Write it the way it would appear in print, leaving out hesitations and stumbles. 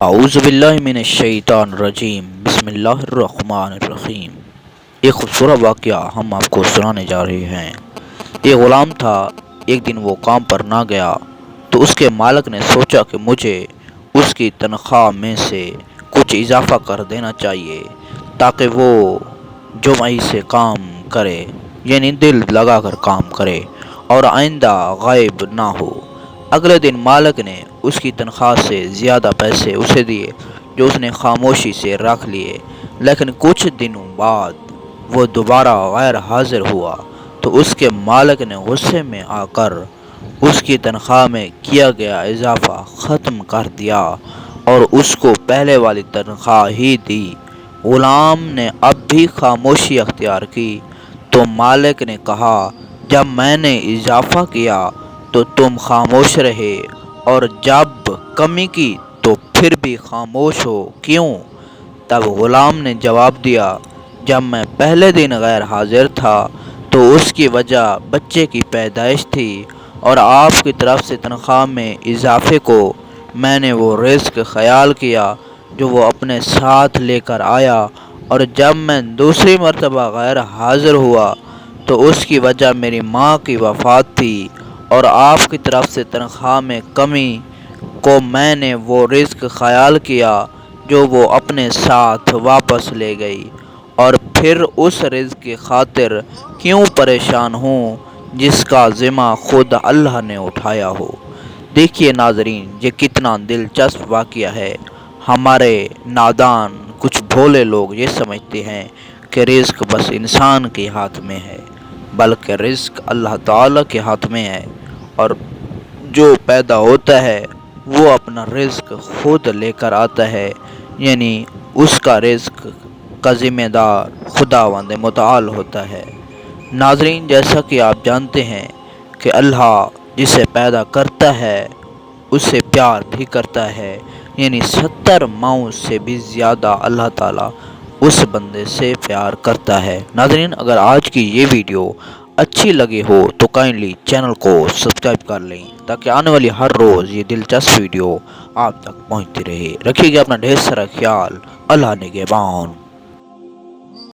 اعوذ باللہ من الشیطان الرجیم بسم اللہ الرحمن الرحیم۔ ایک خوبصورت واقعہ ہم آپ کو سنانے جا رہے ہیں۔ ایک غلام تھا، ایک دن وہ کام پر نہ گیا تو اس کے مالک نے سوچا کہ مجھے اس کی تنخواہ میں سے کچھ اضافہ کر دینا چاہیے تاکہ وہ جمعی سے کام کرے، یعنی دل لگا کر کام کرے اور آئندہ غائب نہ ہو۔ اگلے دن مالک نے اس کی تنخواہ سے زیادہ پیسے اسے دیے جو اس نے خاموشی سے رکھ لیے، لیکن کچھ دنوں بعد وہ دوبارہ غیر حاضر ہوا تو اس کے مالک نے غصے میں آ کر اس کی تنخواہ میں کیا گیا اضافہ ختم کر دیا اور اس کو پہلے والی تنخواہ ہی دی۔ غلام نے اب بھی خاموشی اختیار کی تو مالک نے کہا، جب میں نے اضافہ کیا تو تم خاموش رہے اور جب کمی کی تو پھر بھی خاموش ہو کیوں؟ تب غلام نے جواب دیا، جب میں پہلے دن غیر حاضر تھا تو اس کی وجہ بچے کی پیدائش تھی اور آپ کی طرف سے تنخواہ میں اضافے کو میں نے وہ رزق خیال کیا جو وہ اپنے ساتھ لے کر آیا، اور جب میں دوسری مرتبہ غیر حاضر ہوا تو اس کی وجہ میری ماں کی وفات تھی اور آپ کی طرف سے تنخواہ میں کمی کو میں نے وہ رزق خیال کیا جو وہ اپنے ساتھ واپس لے گئی، اور پھر اس رزق کی خاطر کیوں پریشان ہوں جس کا ذمہ خود اللہ نے اٹھایا ہو۔ دیکھیے ناظرین، یہ کتنا دلچسپ واقعہ ہے۔ ہمارے نادان کچھ بھولے لوگ یہ سمجھتے ہیں کہ رزق بس انسان کے ہاتھ میں ہے، بلکہ رزق اللہ تعالیٰ کے ہاتھ میں ہے، اور جو پیدا ہوتا ہے وہ اپنا رزق خود لے کر آتا ہے، یعنی اس کا رزق کا ذمہ دار خداوند متعال ہوتا ہے۔ ناظرین، جیسا کہ آپ جانتے ہیں کہ اللہ جسے پیدا کرتا ہے اس سے پیار بھی کرتا ہے، یعنی 70 ماؤں سے بھی زیادہ اللہ تعالیٰ اس بندے سے پیار کرتا ہے۔ ناظرین، اگر آج کی یہ ویڈیو اچھی لگی ہو تو کائنڈلی چینل کو سبسکرائب کر لیں تاکہ آنے والی ہر روز یہ دلچسپ ویڈیو آپ تک پہنچتی رہے۔ رکھیے گا اپنا ڈھیر سارا خیال۔ اللہ نگہبان۔